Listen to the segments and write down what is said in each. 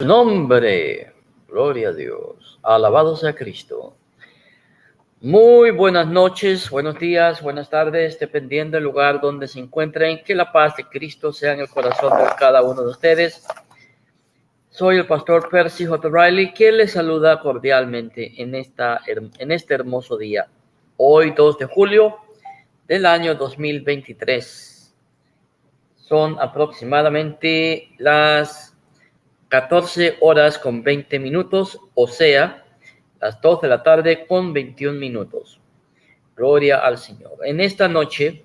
Nombre, gloria a Dios, alabado sea Cristo. Muy buenas noches, buenos días, buenas tardes, dependiendo del lugar donde se encuentren. Que la paz de Cristo sea en el corazón de cada uno de ustedes. Soy el pastor Percy J. Riley, quien les saluda cordialmente en este hermoso día. Hoy 2 de julio del año 2023. Son aproximadamente las 14 horas con 20 minutos, o sea, las 2 de la tarde con 21 minutos. Gloria al Señor. En esta noche,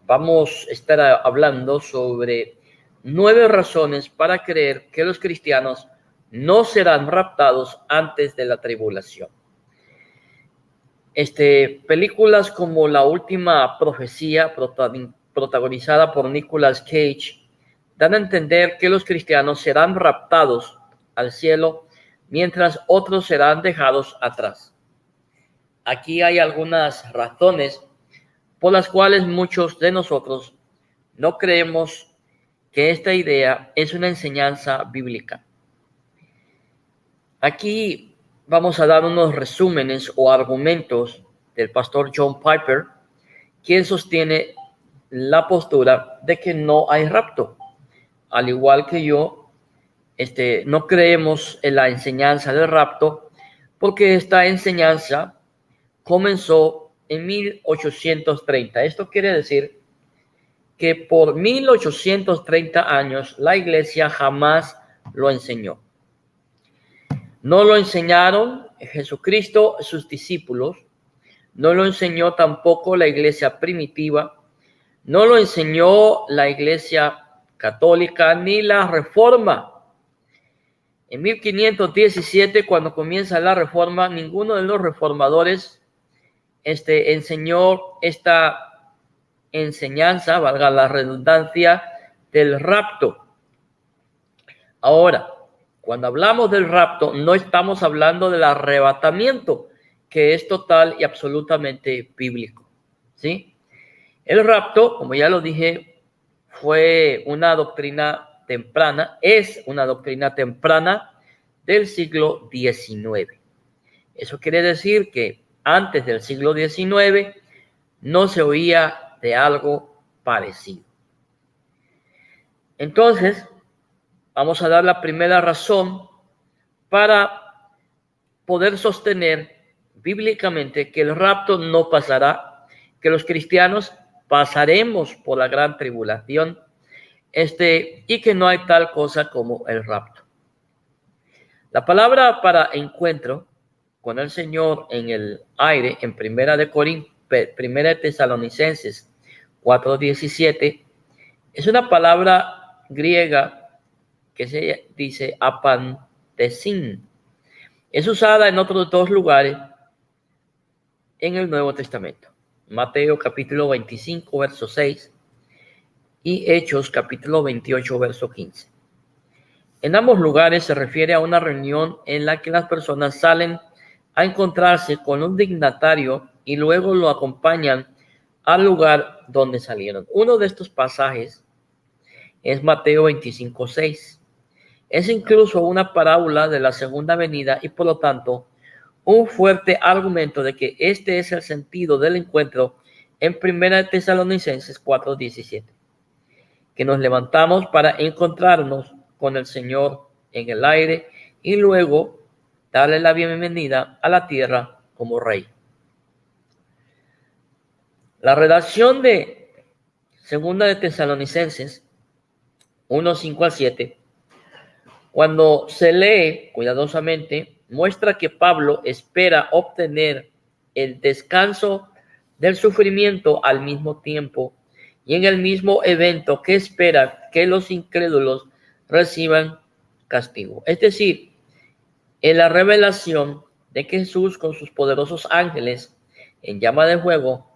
vamos a estar hablando sobre 9 razones para creer que los cristianos no serán raptados antes de la tribulación. Películas como La Última Profecía, protagonizada por Nicolas Cage, dan a entender que los cristianos serán raptados al cielo, mientras otros serán dejados atrás. Aquí hay algunas razones por las cuales muchos de nosotros no creemos que esta idea es una enseñanza bíblica. Aquí vamos a dar unos resúmenes o argumentos del pastor John Piper, quien sostiene la postura de que no hay rapto. Al igual que yo, no creemos en la enseñanza del rapto, porque esta enseñanza comenzó en 1830. Esto quiere decir que por 1830 años la iglesia jamás lo enseñó. No lo enseñaron Jesucristo, sus discípulos, no lo enseñó tampoco la iglesia primitiva, no lo enseñó la iglesia católica ni la Reforma. En 1517, cuando comienza la Reforma, ninguno de los reformadores enseñó esta enseñanza, valga la redundancia, del rapto. Ahora, cuando hablamos del rapto, no estamos hablando del arrebatamiento, que es total y absolutamente bíblico, ¿sí? El rapto, como ya lo dije, fue una doctrina temprana, es una doctrina temprana del siglo XIX. Eso quiere decir que antes del siglo XIX no se oía de algo parecido. Entonces, vamos a dar la primera razón para poder sostener bíblicamente que el rapto no pasará, que los cristianos pasaremos por la gran tribulación, y que no hay tal cosa como el rapto. La palabra para encuentro con el Señor en el aire, en Primera de Tesalonicenses 4:17, es una palabra griega que se dice apantesin. Es usada en otros 2 lugares en el Nuevo Testamento. Mateo capítulo 25, verso 6 y Hechos capítulo 28, verso 15. En ambos lugares se refiere a una reunión en la que las personas salen a encontrarse con un dignatario y luego lo acompañan al lugar donde salieron. Uno de estos pasajes es Mateo 25, 6. Es incluso una parábola de la segunda venida y por lo tanto un fuerte argumento de que este es el sentido del encuentro en Primera de Tesalonicenses 4:17, que nos levantamos para encontrarnos con el Señor en el aire y luego darle la bienvenida a la tierra como rey. La redacción de Segunda de Tesalonicenses 1:5-7, cuando se lee cuidadosamente, muestra que Pablo espera obtener el descanso del sufrimiento al mismo tiempo y en el mismo evento que espera que los incrédulos reciban castigo. Es decir, en la revelación de que Jesús con sus poderosos ángeles en llama de fuego,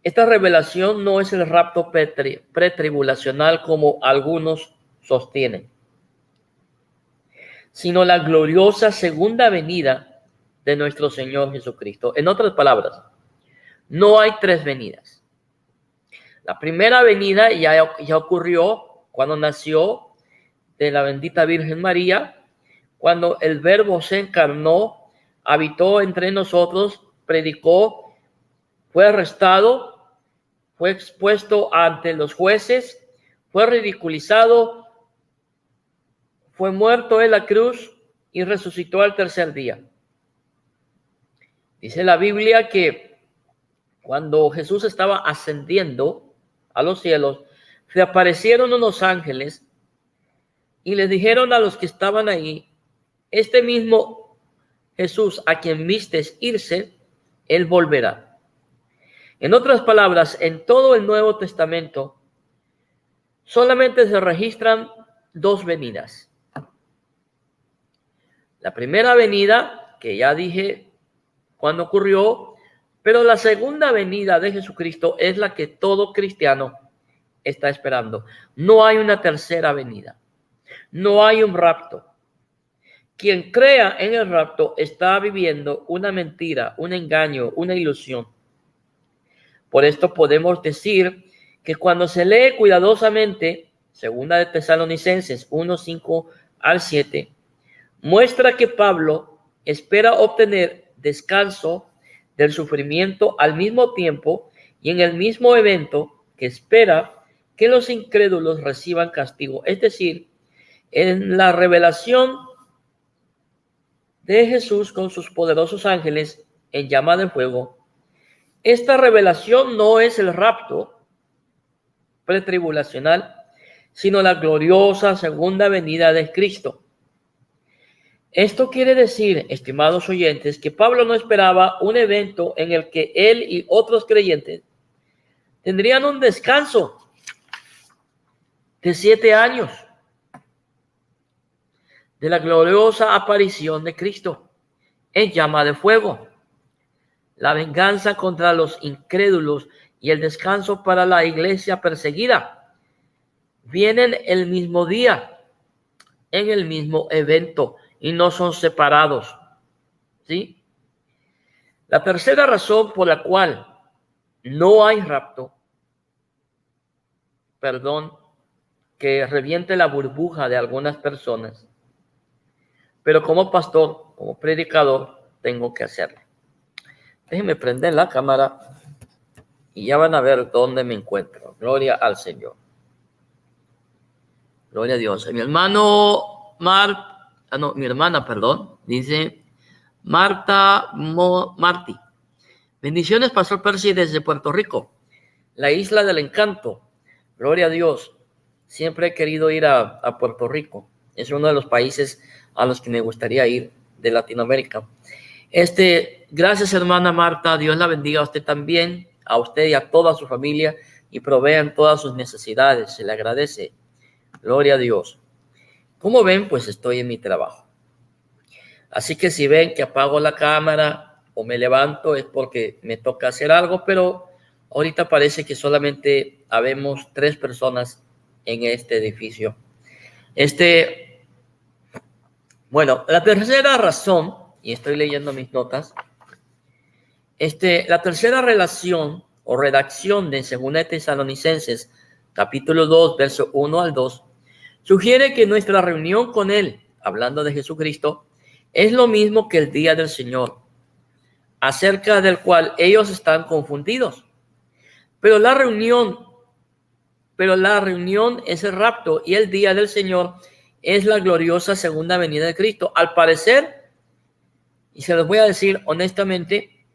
esta revelación no es el rapto pretribulacional como algunos sostienen, sino la gloriosa segunda venida de nuestro Señor Jesucristo. En otras palabras, no hay 3 venidas. La primera venida ya ocurrió cuando nació de la bendita Virgen María, cuando el Verbo se encarnó, habitó entre nosotros, predicó, fue arrestado, fue expuesto ante los jueces, fue ridiculizado, fue muerto en la cruz y resucitó al tercer día. Dice la Biblia que cuando Jesús estaba ascendiendo a los cielos, se aparecieron unos ángeles y le dijeron a los que estaban ahí: este mismo Jesús a quien vistes irse, él volverá. En otras palabras, en todo el Nuevo Testamento solamente se registran dos venidas. La primera venida, que ya dije cuando ocurrió, pero la segunda venida de Jesucristo es la que todo cristiano está esperando. No hay una tercera venida. No hay un rapto. Quien crea en el rapto está viviendo una mentira, un engaño, una ilusión. Por esto podemos decir que cuando se lee cuidadosamente, segunda de Tesalonicenses 1:5 al 7, muestra que Pablo espera obtener descanso del sufrimiento al mismo tiempo y en el mismo evento que espera que los incrédulos reciban castigo. Es decir, en la revelación de Jesús con sus poderosos ángeles en llama de fuego, esta revelación no es el rapto pretribulacional, sino la gloriosa segunda venida de Cristo. Esto quiere decir, estimados oyentes, que Pablo no esperaba un evento en el que él y otros creyentes tendrían un descanso de 7 años de la gloriosa aparición de Cristo en llama de fuego, la venganza contra los incrédulos y el descanso para la iglesia perseguida vienen el mismo día, en el mismo evento, y no son separados. ¿Sí? La tercera razón por la cual no hay rapto, que reviente la burbuja de algunas personas, pero como pastor, como predicador, tengo que hacerlo. Déjenme prender la cámara y ya van a ver dónde me encuentro. Gloria al Señor. Gloria a Dios. Mi hermana, dice Marti. Bendiciones, Pastor Percy, desde Puerto Rico, la isla del encanto. Gloria a Dios. Siempre he querido ir a Puerto Rico. Es uno de los países a los que me gustaría ir de Latinoamérica. Gracias, hermana Marta. Dios la bendiga a usted también, a usted y a toda su familia, y provean todas sus necesidades. Se le agradece. Gloria a Dios. Como ven, pues estoy en mi trabajo. Así que si ven que apago la cámara o me levanto es porque me toca hacer algo, pero ahorita parece que solamente habemos 3 personas en este edificio. Bueno, la tercera razón, y estoy leyendo mis notas, la tercera relación o redacción de 2 Tesalonicenses, capítulo 2, verso 1 al 2, sugiere que nuestra reunión con Él, hablando de Jesucristo, es lo mismo que el día del Señor, acerca del cual ellos están confundidos. Pero la reunión es el rapto y el día del Señor es la gloriosa segunda venida de Cristo. Al parecer, y se los voy a decir honestamente,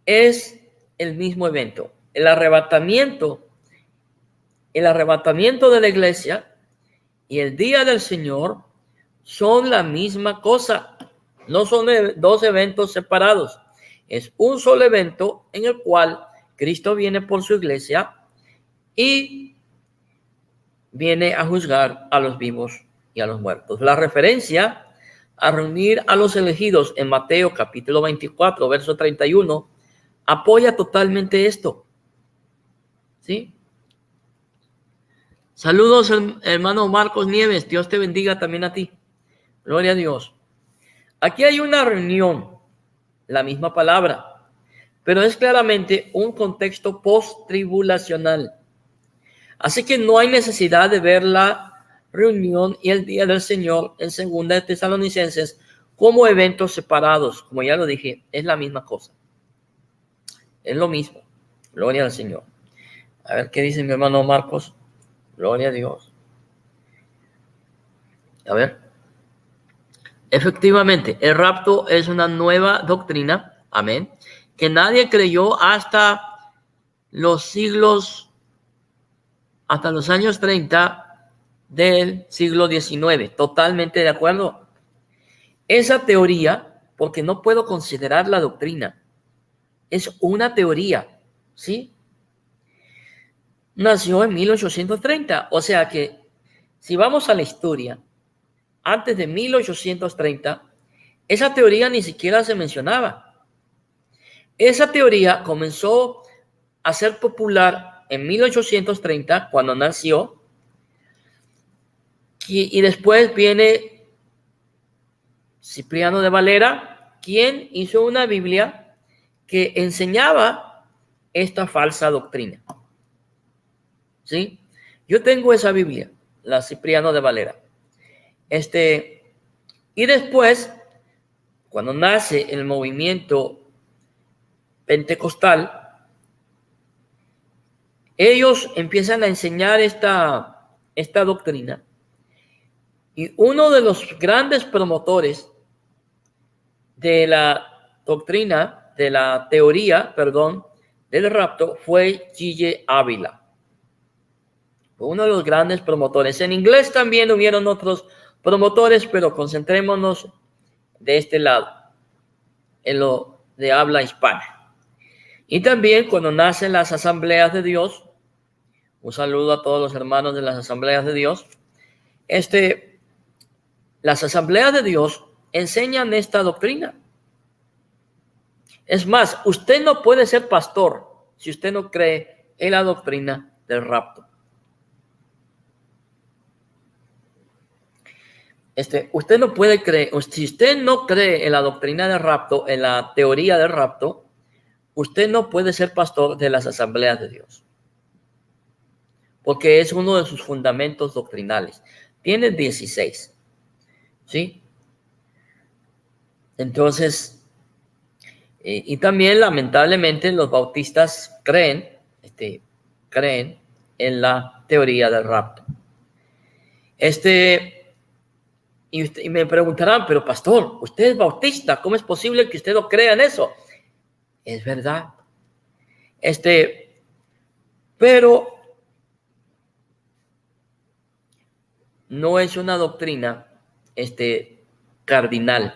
es el mismo evento. El arrebatamiento de la iglesia y el día del Señor son la misma cosa. No son 2 eventos separados. Es un solo evento en el cual Cristo viene por su iglesia y viene a juzgar a los vivos y a los muertos. La referencia a reunir a los elegidos en Mateo capítulo 24, verso 31, apoya totalmente esto. ¿Sí? Saludos, hermano Marcos Nieves. Dios te bendiga también a ti. Gloria a Dios. Aquí hay una reunión, la misma palabra, pero es claramente un contexto post-tribulacional. Así que no hay necesidad de verla reunión y el día del Señor en 2 de Tesalonicenses como eventos separados. Como ya lo dije, es la misma cosa. Es lo mismo. Gloria al Señor. A ver qué dice mi hermano Marcos. Gloria a Dios. A ver. Efectivamente, el rapto es una nueva doctrina. Amén. Que nadie creyó hasta los años 30 del siglo XIX. Totalmente de acuerdo. Esa teoría, porque no puedo considerar la doctrina, es una teoría, ¿sí? Nació en 1830, o sea que si vamos a la historia, antes de 1830, esa teoría ni siquiera se mencionaba. Esa teoría comenzó a ser popular en 1830, cuando nació, y después viene Cipriano de Valera, quien hizo una Biblia que enseñaba esta falsa doctrina. ¿Sí? Yo tengo esa Biblia, la Cipriano de Valera. Y después, cuando nace el movimiento pentecostal, ellos empiezan a enseñar esta doctrina. Y uno de los grandes promotores de la doctrina, de la teoría, del rapto, fue G.J. Ávila. Fue uno de los grandes promotores. En inglés también hubieron otros promotores, pero concentrémonos de este lado, en lo de habla hispana. Y también cuando nacen las asambleas de Dios, un saludo a todos los hermanos de las asambleas de Dios, las asambleas de Dios enseñan esta doctrina. Es más, usted no puede ser pastor si usted no cree en la doctrina del rapto. Usted no puede creer, si usted no cree en la doctrina del rapto, en la teoría del rapto, usted no puede ser pastor de las asambleas de Dios. Porque es uno de sus fundamentos doctrinales. Tiene 16. ¿Sí? Entonces, y también lamentablemente los bautistas creen en la teoría del rapto. Y me preguntarán, pero pastor, usted es bautista, ¿cómo es posible que usted no crea en eso? Es verdad. Pero no es una doctrina, cardinal.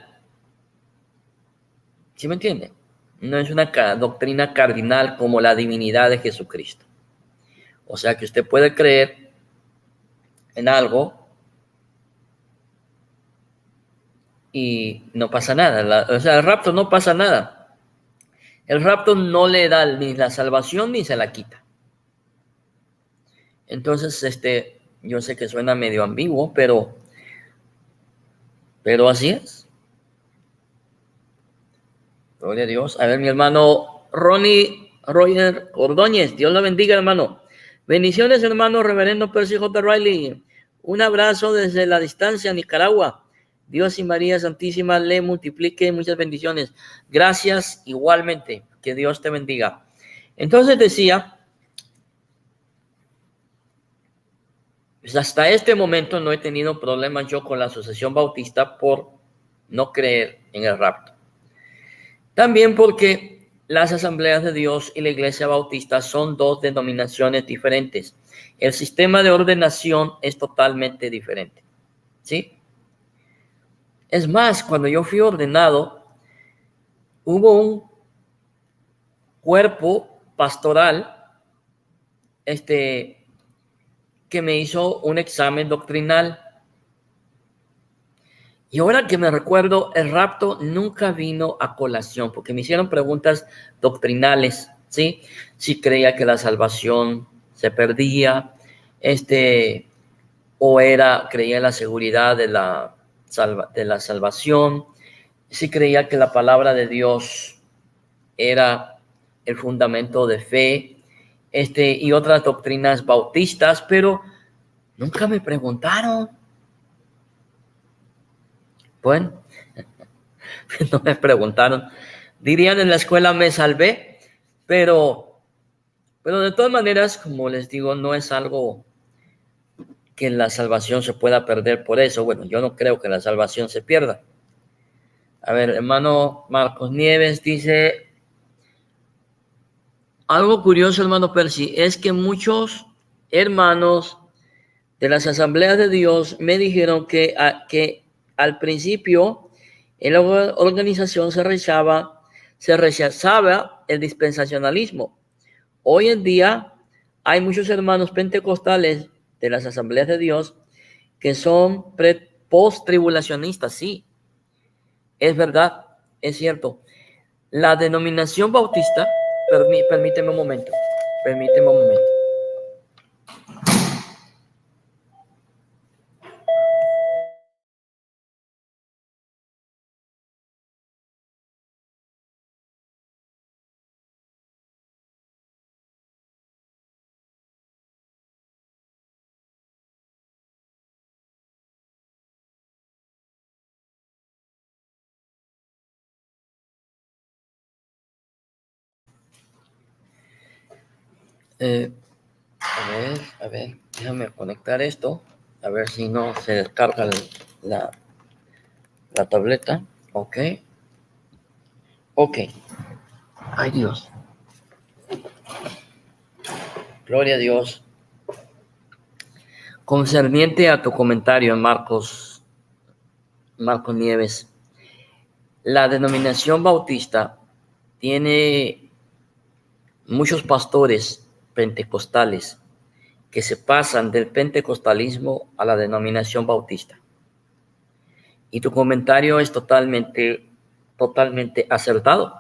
¿Sí me entiende? No es una doctrina cardinal como la divinidad de Jesucristo. O sea que usted puede creer en algo y no pasa nada. El rapto no pasa nada. El rapto no le da ni la salvación ni se la quita. Entonces, yo sé que suena medio ambiguo, pero así es. Gloria a Dios. A ver, mi hermano Roger Ordóñez, Dios lo bendiga, hermano. Bendiciones, hermano reverendo Percy J. Riley. Un abrazo desde la distancia, Nicaragua. Dios y María Santísima le multiplique muchas bendiciones. Gracias igualmente. Que Dios te bendiga. Entonces decía, pues hasta este momento no he tenido problemas yo con la Asociación Bautista por no creer en el rapto. También porque las Asambleas de Dios y la Iglesia Bautista son dos denominaciones diferentes. El sistema de ordenación es totalmente diferente. ¿Sí? Es más, cuando yo fui ordenado, hubo un cuerpo pastoral que me hizo un examen doctrinal. Y ahora que me recuerdo, el rapto nunca vino a colación, porque me hicieron preguntas doctrinales, ¿sí? Si creía que la salvación se perdía, creía en la seguridad de la salvación, si creía que la palabra de Dios era el fundamento de fe, y otras doctrinas bautistas, pero Nunca me preguntaron. Bueno, no me preguntaron. Dirían en la escuela me salvé, pero de todas maneras, como les digo, no es algo que la salvación se pueda perder por eso. Bueno, yo no creo que la salvación se pierda. A ver, hermano Marcos Nieves dice, algo curioso, hermano Percy, es que muchos hermanos de las asambleas de Dios me dijeron que al principio en la organización se rechazaba el dispensacionalismo. Hoy en día hay muchos hermanos pentecostales de las asambleas de Dios que son post-tribulacionistas. Sí, es verdad, es cierto. La denominación bautista, permíteme un momento. Eh, a ver, déjame conectar esto, a ver si no se descarga la, la tableta. Ok. Ay Dios, gloria a Dios. Concerniente a tu comentario, Marcos Nieves, la denominación bautista tiene muchos pastores pentecostales que se pasan del pentecostalismo a la denominación bautista. Y tu comentario es totalmente acertado.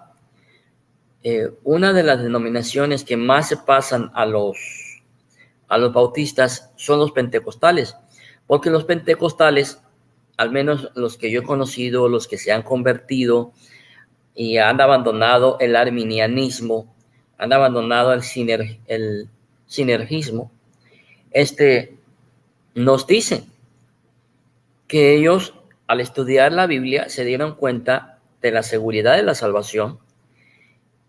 Una de las denominaciones que más se pasan a los bautistas son los pentecostales, porque los pentecostales, al menos los que yo he conocido, los que se han convertido y han abandonado el arminianismo, han abandonado el sinergismo, nos dicen que ellos, al estudiar la Biblia, se dieron cuenta de la seguridad de la salvación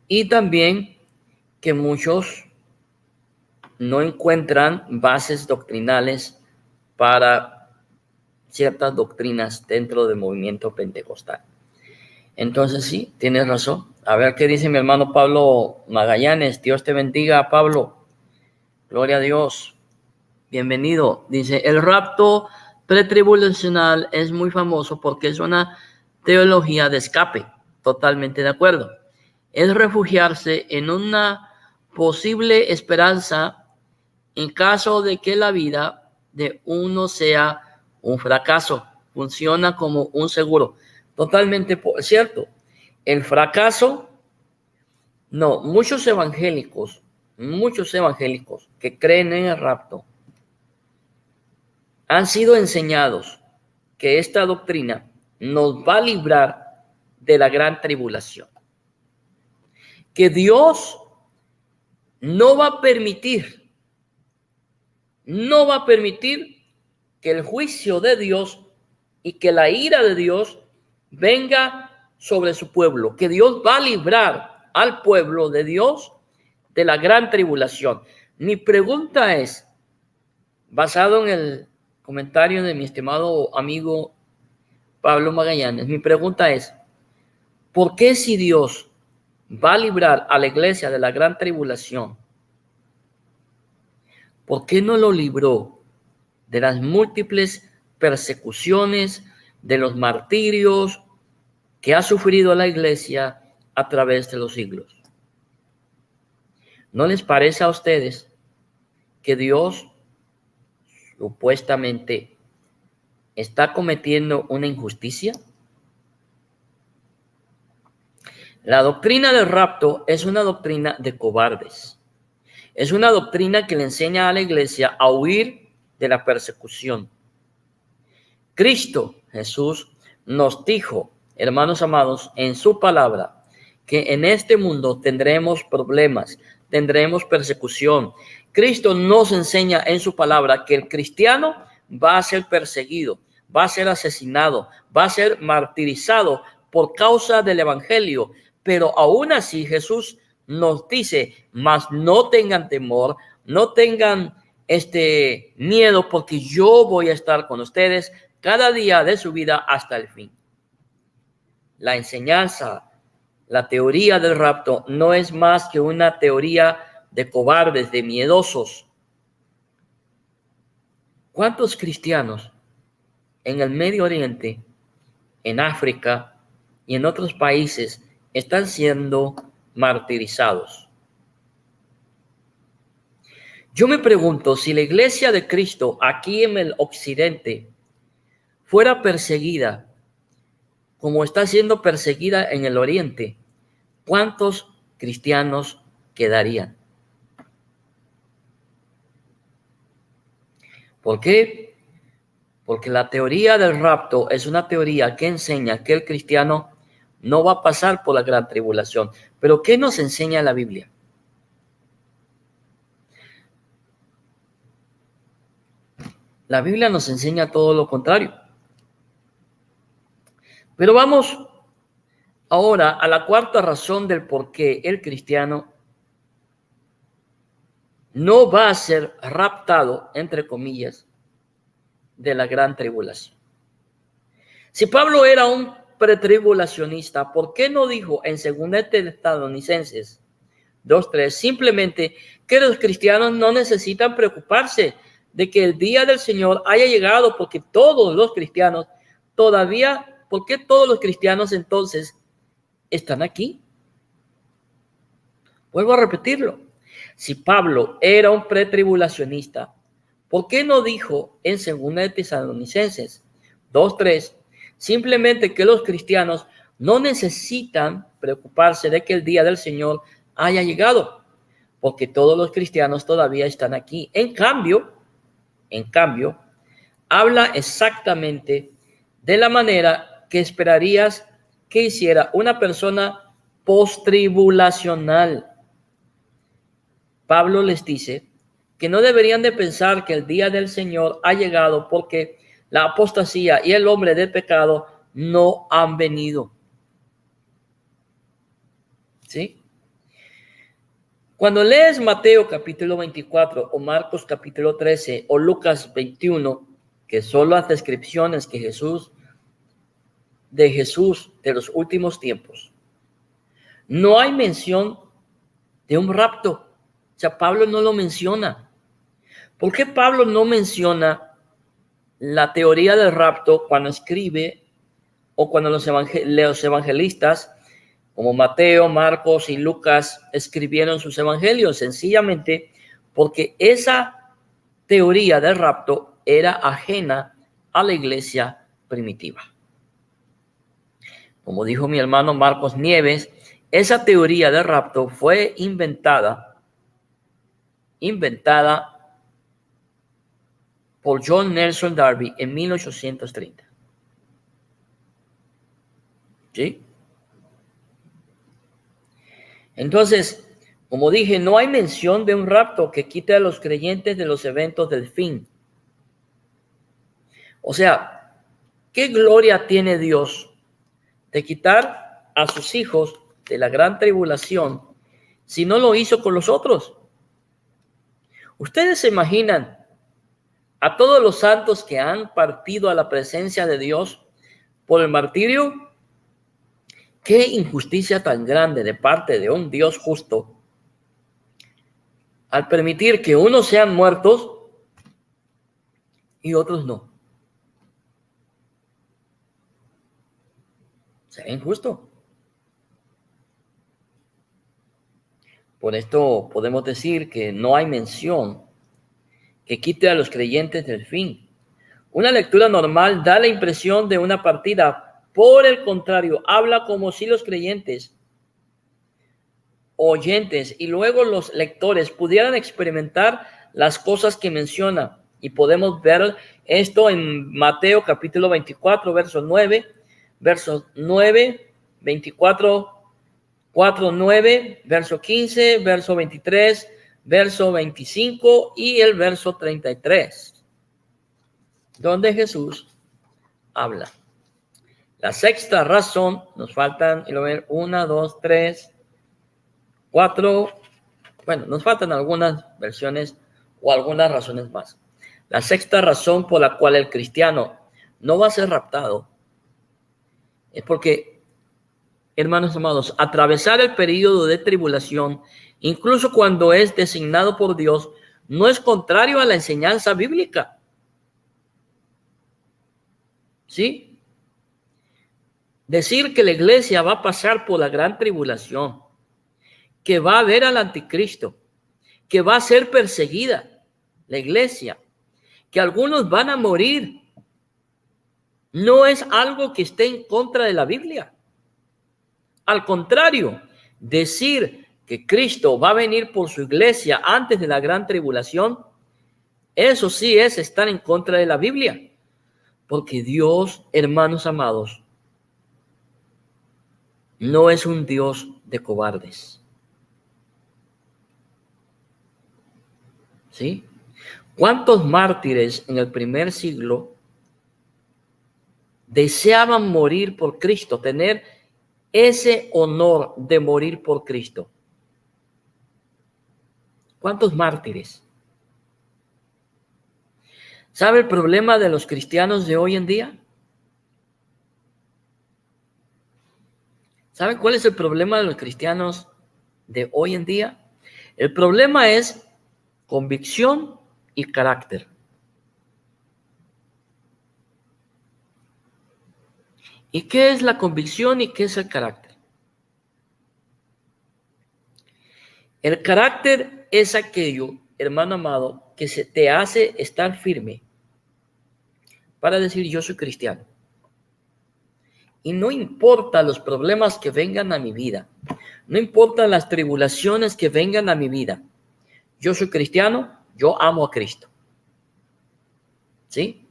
y también que muchos no encuentran bases doctrinales para ciertas doctrinas dentro del movimiento pentecostal. Entonces sí, tienes razón. A ver qué dice mi hermano Pablo Magallanes. Dios te bendiga, Pablo. Gloria a Dios. Bienvenido. Dice, el rapto pretribulacional es muy famoso porque es una teología de escape. Totalmente de acuerdo. Es refugiarse en una posible esperanza en caso de que la vida de uno sea un fracaso. Funciona como un seguro. Totalmente cierto. El fracaso, no, muchos evangélicos que creen en el rapto han sido enseñados que esta doctrina nos va a librar de la gran tribulación. Que Dios no va a permitir que el juicio de Dios y que la ira de Dios venga sobre su pueblo, que Dios va a librar al pueblo de Dios de la gran tribulación. Mi pregunta es, basado en el comentario de mi estimado amigo Pablo Magallanes, mi pregunta es, ¿por qué si Dios va a librar a la iglesia de la gran tribulación, por qué no lo libró de las múltiples persecuciones, de los martirios que ha sufrido la iglesia a través de los siglos? ¿No les parece a ustedes que Dios supuestamente está cometiendo una injusticia? La doctrina del rapto es una doctrina de cobardes. Es una doctrina que le enseña a la iglesia a huir de la persecución. Cristo Jesús nos dijo, hermanos amados, en su palabra, que en este mundo tendremos problemas. tendremos persecución. Cristo nos enseña en su palabra que el cristiano va a ser perseguido, va a ser asesinado, va a ser martirizado por causa del evangelio. Pero aún así Jesús nos dice, mas no tengan temor, no tengan miedo, porque yo voy a estar con ustedes cada día de su vida hasta el fin. La enseñanza, la teoría del rapto no es más que una teoría de cobardes, de miedosos. ¿Cuántos cristianos en el Medio Oriente, en África y en otros países están siendo martirizados? Yo me pregunto, si la iglesia de Cristo aquí en el occidente fuera perseguida como está siendo perseguida en el oriente, ¿cuántos cristianos quedarían? ¿Por qué? Porque la teoría del rapto es una teoría que enseña que el cristiano no va a pasar por la gran tribulación. Pero ¿qué nos enseña la Biblia? La Biblia nos enseña todo lo contrario. Pero vamos ahora a la cuarta razón del por qué el cristiano no va a ser raptado, entre comillas, de la gran tribulación. Si Pablo era un pretribulacionista, ¿por qué no dijo en 2 Tesalonicenses 2:3 simplemente que los cristianos no necesitan preocuparse de que el día del Señor haya llegado? Porque todos los cristianos todavía, ¿por qué todos los cristianos entonces están aquí? Vuelvo a repetirlo. Si Pablo era un pretribulacionista, ¿por qué no dijo en 2 Tesalonicenses 2:3 simplemente que los cristianos no necesitan preocuparse de que el día del Señor haya llegado? Porque todos los cristianos todavía están aquí. En cambio, habla exactamente de la manera que esperarías que hiciera una persona postribulacional. Pablo les dice que no deberían de pensar que el día del Señor ha llegado porque la apostasía y el hombre de pecado no han venido. ¿Sí? Cuando lees Mateo capítulo 24 o Marcos capítulo 13 o Lucas 21, que son las descripciones de Jesús de los últimos tiempos, no hay mención de un rapto. O sea, Pablo no lo menciona. ¿Por qué Pablo no menciona la teoría del rapto cuando escribe o cuando los evangelistas como Mateo, Marcos y Lucas escribieron sus evangelios? Sencillamente porque esa teoría del rapto era ajena a la iglesia primitiva. Como dijo mi hermano Marcos Nieves, esa teoría del rapto fue inventada por John Nelson Darby en 1830. ¿Sí? Entonces, como dije, no hay mención de un rapto que quite a los creyentes de los eventos del fin. O sea, ¿qué gloria tiene Dios de quitar a sus hijos de la gran tribulación si no lo hizo con los otros? ¿Ustedes se imaginan a todos los santos que han partido a la presencia de Dios por el martirio? Qué injusticia tan grande de parte de un Dios justo al permitir que unos sean muertos y otros no. Sería injusto. Por esto podemos decir que no hay mención que quite a los creyentes del fin. Una lectura normal da la impresión de una partida. Por el contrario, habla como si los creyentes, oyentes y luego los lectores pudieran experimentar las cosas que menciona. Y podemos ver esto en Mateo capítulo 24, versos 9, 24 4:9, verso 15, verso 23, verso 25 y el verso 33, donde Jesús habla. La sexta razón, nos faltan, 1, 2, 3, 4, bueno, nos faltan algunas versiones o algunas razones más. La sexta razón por la cual el cristiano no va a ser raptado es porque, hermanos amados, atravesar el período de tribulación, incluso cuando es designado por Dios, no es contrario a la enseñanza bíblica. ¿Sí? Decir que la iglesia va a pasar por la gran tribulación, que va a haber al anticristo, que va a ser perseguida la iglesia, que algunos van a morir, no es algo que esté en contra de la Biblia. Al contrario, decir que Cristo va a venir por su iglesia antes de la gran tribulación, eso sí es estar en contra de la Biblia. Porque Dios, hermanos amados, no es un Dios de cobardes. ¿Sí? ¿Cuántos mártires en el primer siglo deseaban morir por Cristo, tener ese honor de morir por Cristo? ¿Cuántos mártires? ¿Sabe el problema de los cristianos de hoy en día? ¿Saben cuál es el problema de los cristianos de hoy en día? El problema es convicción y carácter. ¿Y qué es la convicción y qué es el carácter? El carácter es aquello, hermano amado, que se te hace estar firme para decir yo soy cristiano. Y no importa los problemas que vengan a mi vida, no importa las tribulaciones que vengan a mi vida, yo soy cristiano, yo amo a Cristo. ¿Sí?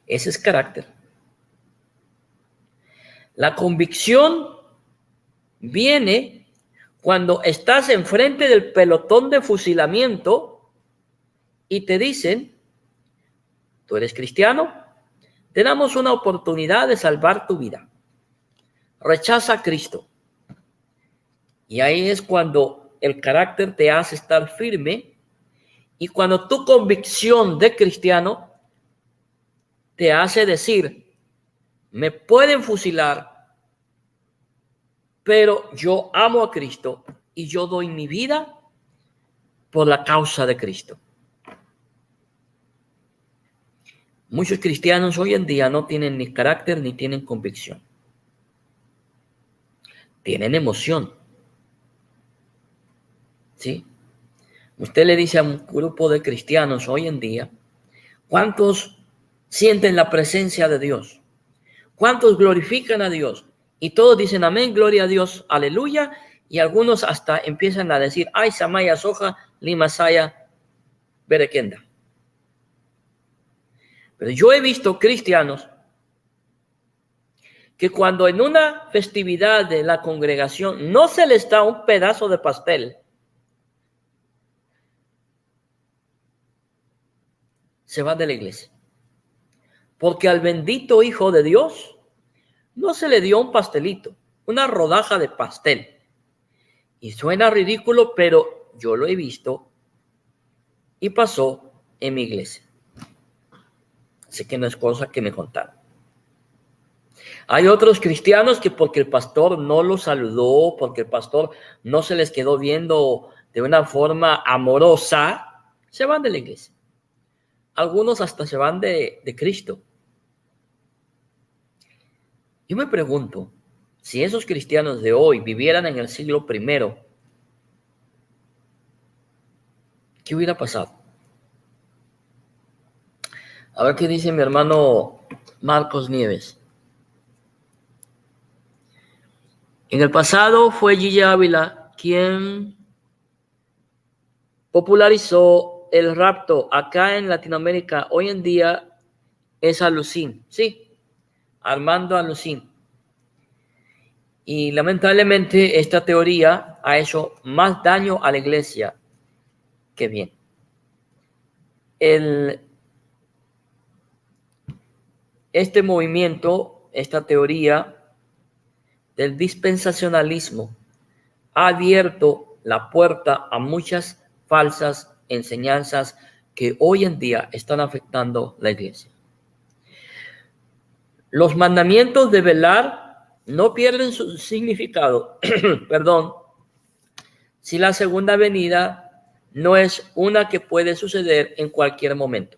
Ese es carácter. La convicción viene cuando estás enfrente del pelotón de fusilamiento y te dicen, tú eres cristiano, te damos una oportunidad de salvar tu vida. Rechaza a Cristo. Y ahí es cuando el carácter te hace estar firme y cuando tu convicción de cristiano te hace decir, me pueden fusilar, pero yo amo a Cristo y yo doy mi vida por la causa de Cristo. Muchos cristianos hoy en día no tienen ni carácter ni tienen convicción. Tienen emoción. ¿Sí? Usted le dice a un grupo de cristianos hoy en día, ¿cuántos sienten la presencia de Dios? ¿Cuántos glorifican a Dios? Y todos dicen amén, gloria a Dios, aleluya. Y algunos hasta empiezan a decir, ay, Samaya Soja, Limasaya, Berequenda. Pero yo he visto cristianos que cuando en una festividad de la congregación no se les da un pedazo de pastel, se van de la iglesia. Porque al bendito Hijo de Dios no se le dio un pastelito, una rodaja de pastel. Y suena ridículo, pero yo lo he visto y pasó en mi iglesia. Así que no es cosa que me contaron. Hay otros cristianos que porque el pastor no los saludó, porque el pastor no se les quedó viendo de una forma amorosa, se van de la iglesia. Algunos hasta se van de Cristo. Yo me pregunto, si esos cristianos de hoy vivieran en el siglo I, ¿qué hubiera pasado? A ver qué dice mi hermano Marcos Nieves. En el pasado fue Gigi Ávila quien popularizó el rapto acá en Latinoamérica. Hoy en día es Alucín, sí, Armando Alucín. Y lamentablemente esta teoría ha hecho más daño a la iglesia que bien. Este movimiento, esta teoría del dispensacionalismo ha abierto la puerta a muchas falsas enseñanzas que hoy en día están afectando la iglesia. Los mandamientos de velar no pierden su significado, perdón, si la segunda venida no es una que puede suceder en cualquier momento.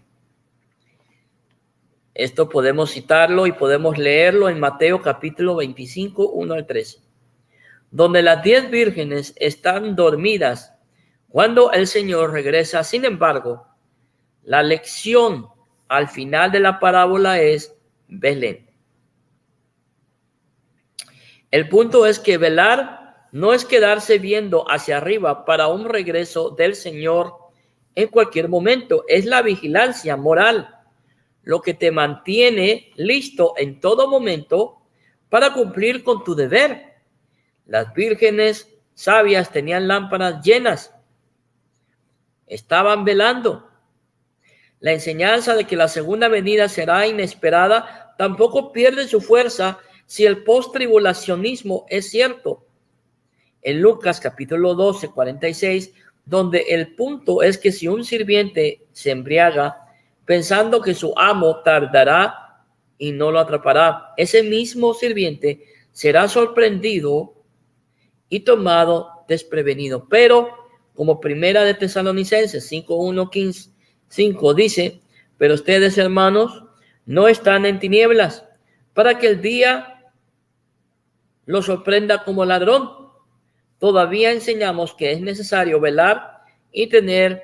Esto podemos citarlo y podemos leerlo en Mateo capítulo 25, 1 al 13, donde las 10 vírgenes están dormidas cuando el Señor regresa. Sin embargo, la lección al final de la parábola es Belén. El punto es que velar no es quedarse viendo hacia arriba para un regreso del Señor en cualquier momento. Es la vigilancia moral, lo que te mantiene listo en todo momento para cumplir con tu deber. Las vírgenes sabias tenían lámparas llenas, estaban velando. La enseñanza de que la segunda venida será inesperada tampoco pierde su fuerza si el post-tribulacionismo es cierto. En Lucas capítulo 12, 46, donde el punto es que si un sirviente se embriaga pensando que su amo tardará y no lo atrapará, ese mismo sirviente será sorprendido y tomado desprevenido. Pero como primera de Tesalonicenses 5 dice, pero ustedes, hermanos, no están en tinieblas para que el día lo sorprenda como ladrón. Todavía enseñamos que es necesario velar y tener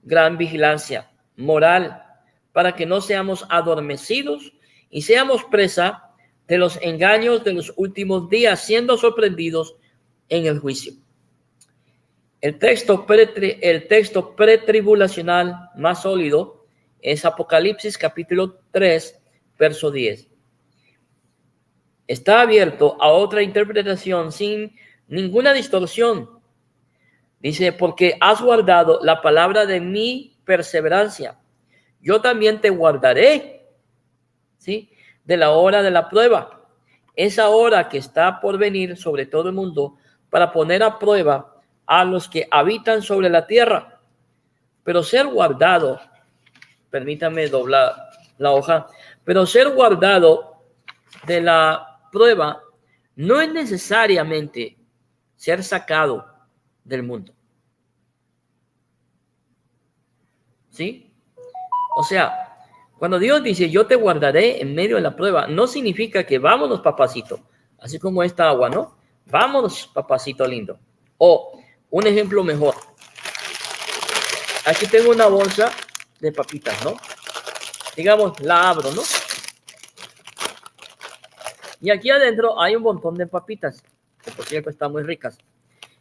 gran vigilancia moral para que no seamos adormecidos y seamos presa de los engaños de los últimos días, siendo sorprendidos en el juicio. El texto pretribulacional más sólido es Apocalipsis capítulo 3, verso 10. Está abierto a otra interpretación sin ninguna distorsión. Dice, porque has guardado la palabra de mi perseverancia, yo también te guardaré, ¿sí?, de la hora de la prueba, esa hora que está por venir sobre todo el mundo para poner a prueba a los que habitan sobre la tierra. Pero ser guardado, permítame doblar la hoja, pero ser guardado de la prueba no es necesariamente ser sacado del mundo. ¿Sí? O sea, cuando Dios dice yo te guardaré en medio de la prueba, no significa que vámonos papacito, así como esta agua, ¿no? Vámonos papacito lindo. O un ejemplo mejor. Aquí tengo una bolsa de papitas, ¿no? Digamos, la abro, ¿no? Y aquí adentro hay un montón de papitas, que por cierto están muy ricas.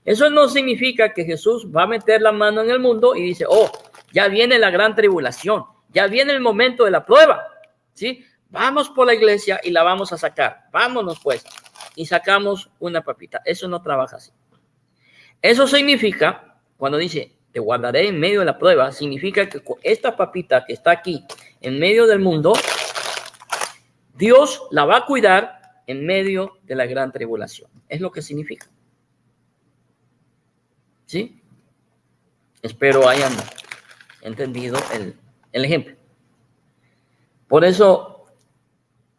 Eso no significa que Jesús va a meter la mano en el mundo y dice, oh, ya viene la gran tribulación, ya viene el momento de la prueba, ¿sí? Vamos por la iglesia y la vamos a sacar. Vámonos pues. Y sacamos una papita. Eso no trabaja así. Eso significa, cuando dice, te guardaré en medio de la prueba, significa que esta papita que está aquí en medio del mundo, Dios la va a cuidar en medio de la gran tribulación. Es lo que significa. ¿Sí? Espero hayan entendido el ejemplo. Por eso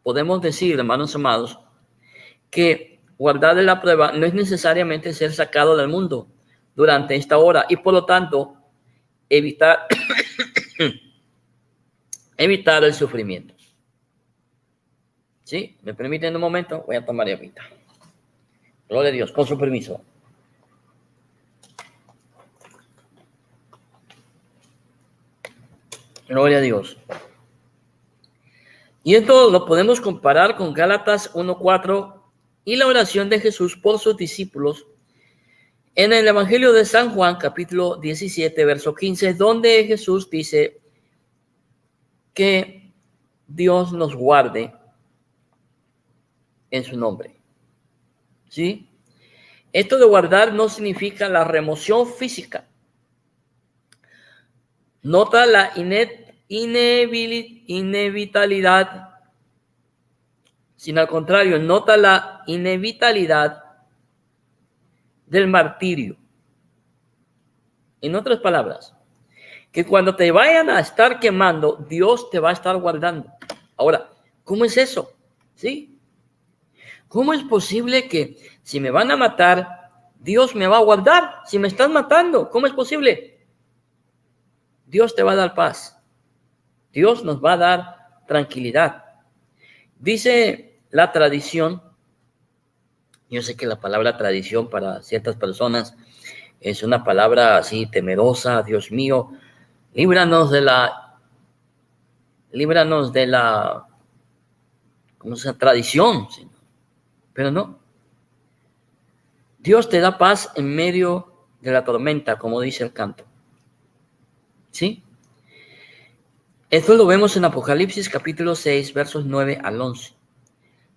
podemos decir, hermanos amados, que guardar de la prueba no es necesariamente ser sacado del mundo durante esta hora y por lo tanto evitar el sufrimiento. ¿Sí? ¿Me permiten un momento? Voy a tomar agüita. Gloria a Dios, con su permiso. Gloria a Dios. Y esto lo podemos comparar con Gálatas 1:4 y la oración de Jesús por sus discípulos en el Evangelio de San Juan, capítulo 17, verso 15, donde Jesús dice que Dios nos guarde en su nombre. ¿sí? Esto de guardar no significa la remoción física. Nota la inevitabilidad, sino al contrario, nota la inevitabilidad del martirio. En otras palabras, que cuando te vayan a estar quemando, Dios te va a estar guardando. Ahora, ¿cómo es eso? ¿Sí? ¿Cómo es posible que si me van a matar, Dios me va a guardar? Si me están matando, ¿cómo es posible? Dios te va a dar paz. Dios nos va a dar tranquilidad. Dice la tradición, yo sé que la palabra tradición para ciertas personas es una palabra así temerosa. Dios mío, líbranos de la, ¿cómo se llama? Tradición. Pero no. Dios te da paz en medio de la tormenta, como dice el canto. ¿Sí? Esto lo vemos en Apocalipsis capítulo 6, versos 9 al 11.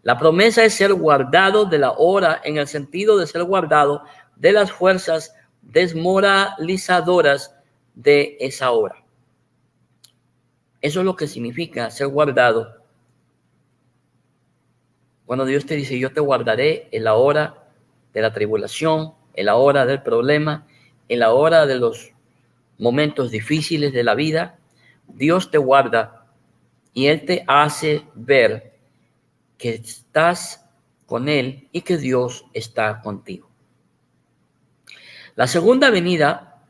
La promesa es ser guardado de la hora, en el sentido de ser guardado de las fuerzas desmoralizadoras de esa hora. Eso es lo que significa ser guardado. Cuando Dios te dice, yo te guardaré en la hora de la tribulación, en la hora del problema, en la hora de los momentos difíciles de la vida, Dios te guarda y Él te hace ver que estás con Él y que Dios está contigo. La segunda venida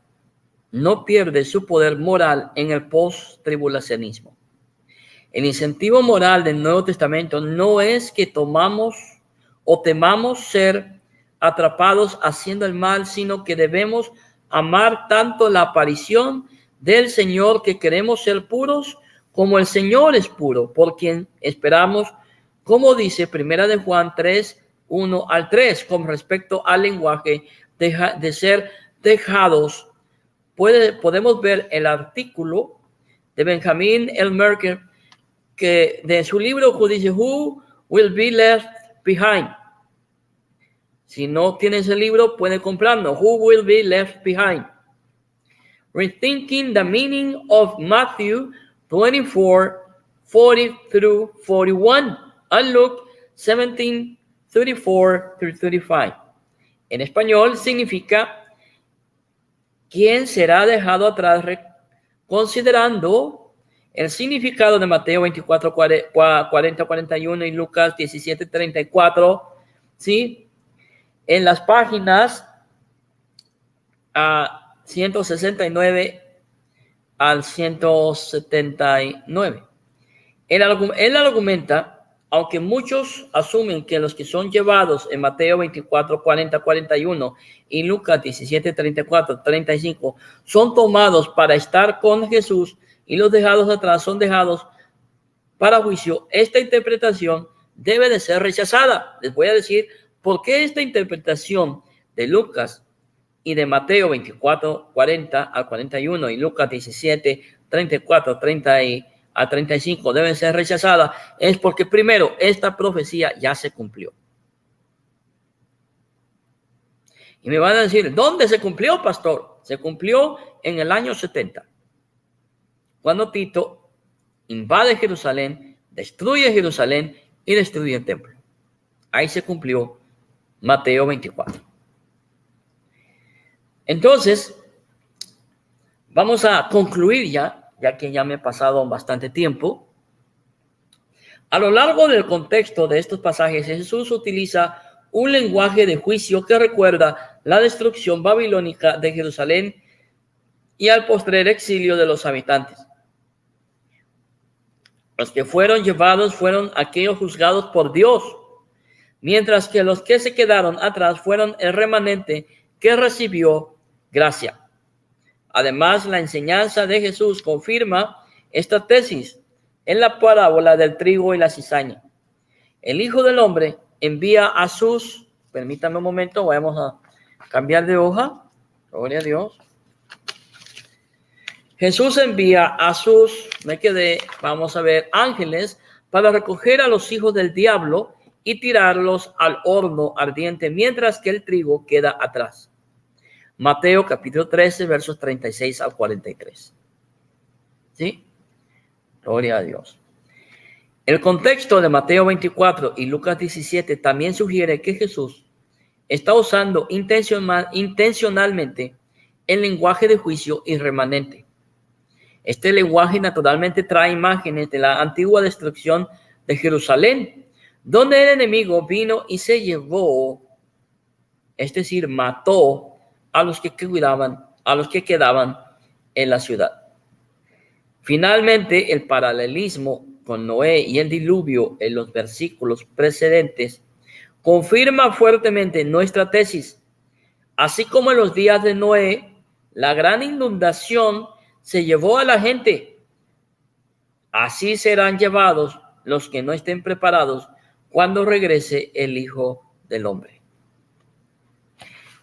no pierde su poder moral en el post-tribulacionismo. El incentivo moral del Nuevo Testamento no es que tomamos o temamos ser atrapados haciendo el mal, sino que debemos amar tanto la aparición del Señor, que queremos ser puros, como el Señor es puro, por quien esperamos, como dice Primera de Juan 3, 1 al 3, con respecto al lenguaje de ser dejados. Podemos ver el artículo de Benjamin L. Merker, que de su libro dice Who Will Be Left Behind. Si no tienes el libro, puede comprarlo. Who Will Be Left Behind? Rethinking the Meaning of Matthew 24, 40 through 41 and Luke 17, 34 through 35. En español significa ¿quién será dejado atrás? Considerando el significado de Mateo 24, 40, 41 y Lucas 17, 34, ¿sí? En las páginas 169 al 179. Él argumenta, aunque muchos asumen que los que son llevados en Mateo 24, 40, 41 y Lucas 17, 34, 35 son tomados para estar con Jesús y los dejados atrás son dejados para juicio, esta interpretación debe de ser rechazada. Les voy a decir por qué esta interpretación de Lucas y de Mateo 24, 40 al 41 y Lucas 17, 34, 30 a 35 deben ser rechazadas. Es porque primero, esta profecía ya se cumplió. Y me van a decir, ¿dónde se cumplió, pastor? Se cumplió en el año 70. Cuando Tito invade Jerusalén, destruye Jerusalén y destruye el templo. Ahí se cumplió Mateo 24. Entonces, vamos a concluir ya que ya me he pasado bastante tiempo. A lo largo del contexto de estos pasajes, Jesús utiliza un lenguaje de juicio que recuerda la destrucción babilónica de Jerusalén y al postrer exilio de los habitantes. Los que fueron llevados fueron aquellos juzgados por Dios, mientras que los que se quedaron atrás fueron el remanente que recibió gracia. Además, la enseñanza de Jesús confirma esta tesis en la parábola del trigo y la cizaña. El Hijo del Hombre envía a sus... Permítanme un momento, vamos a cambiar de hoja. Gloria a Dios. Jesús envía a sus, vamos a ver, ángeles para recoger a los hijos del diablo y tirarlos al horno ardiente, mientras que el trigo queda atrás. Mateo capítulo 13, versos 36 al 43. ¿Sí? Gloria a Dios. El contexto de Mateo 24 y Lucas 17 también sugiere que Jesús está usando intencionalmente el lenguaje de juicio y remanente. Este lenguaje naturalmente trae imágenes de la antigua destrucción de Jerusalén, donde el enemigo vino y se llevó, es decir, mató a los que quedaban en la ciudad. Finalmente, el paralelismo con Noé y el diluvio en los versículos precedentes confirma fuertemente nuestra tesis. Así como en los días de Noé, la gran inundación se llevó a la gente. Así serán llevados los que no estén preparados cuando regrese el Hijo del Hombre.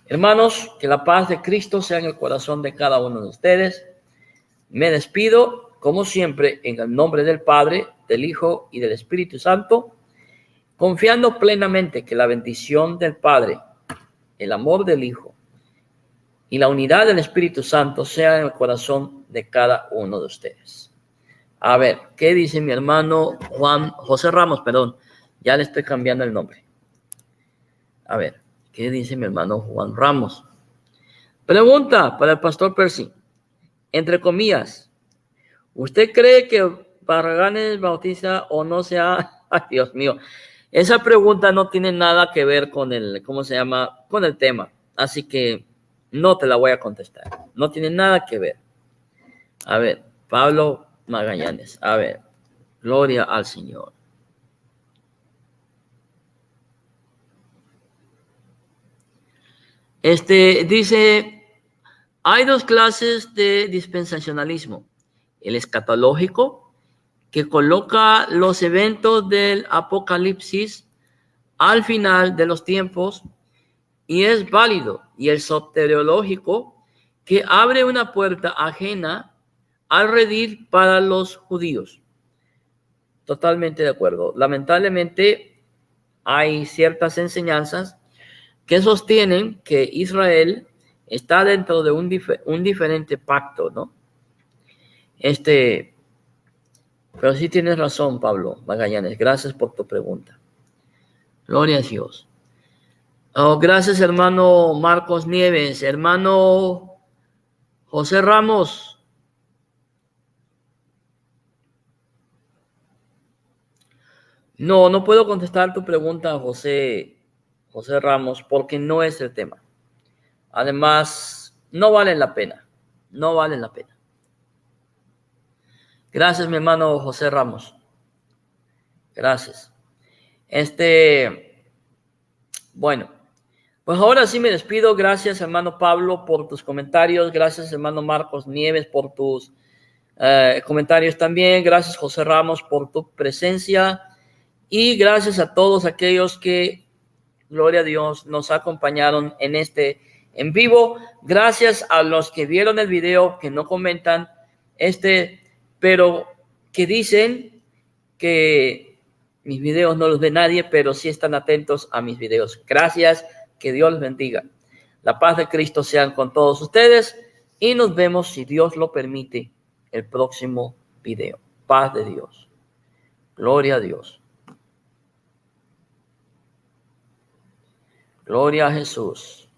Hermanos, que la paz de Cristo sea en el corazón de cada uno de ustedes. Me despido, como siempre, en el nombre del Padre, del Hijo y del Espíritu Santo, confiando plenamente que la bendición del Padre, el amor del Hijo y la unidad del Espíritu Santo sea en el corazón de cada uno de ustedes. A ver, ¿qué dice mi hermano José Ramos? Perdón, ya le estoy cambiando el nombre. A ver, ¿qué dice mi hermano Juan Ramos? Pregunta para el pastor Percy. Entre comillas, ¿usted cree que Barragán bautiza o no sea? Ay, Dios mío. Esa pregunta no tiene nada que ver con con el tema. Así que no te la voy a contestar. No tiene nada que ver. A ver, Pablo Magallanes. A ver, gloria al Señor. Dice, hay dos clases de dispensacionalismo. El escatológico, que coloca los eventos del Apocalipsis al final de los tiempos y es válido, y el soteriológico, que abre una puerta ajena al redil para los judíos. Totalmente de acuerdo. Lamentablemente hay ciertas enseñanzas que sostienen que Israel está dentro de un diferente pacto, ¿no? Pero sí tienes razón, Pablo Magallanes. Gracias por tu pregunta. Gloria a Dios. Oh, gracias, hermano Marcos Nieves. Hermano José Ramos. No puedo contestar tu pregunta, José Ramos, porque no es el tema. Además, no vale la pena. No vale la pena. Gracias, mi hermano José Ramos. Gracias. Bueno, pues ahora sí me despido. Gracias, hermano Pablo, por tus comentarios. Gracias, hermano Marcos Nieves, por tus comentarios también. Gracias, José Ramos, por tu presencia. Y gracias a todos aquellos que, gloria a Dios, nos acompañaron en en vivo. Gracias a los que vieron el video, que no comentan, pero que dicen que mis videos no los ve nadie, pero sí están atentos a mis videos. Gracias, que Dios les bendiga. La paz de Cristo sea con todos ustedes y nos vemos, si Dios lo permite, el próximo video. Paz de Dios. Gloria a Dios. Gloria a Jesús.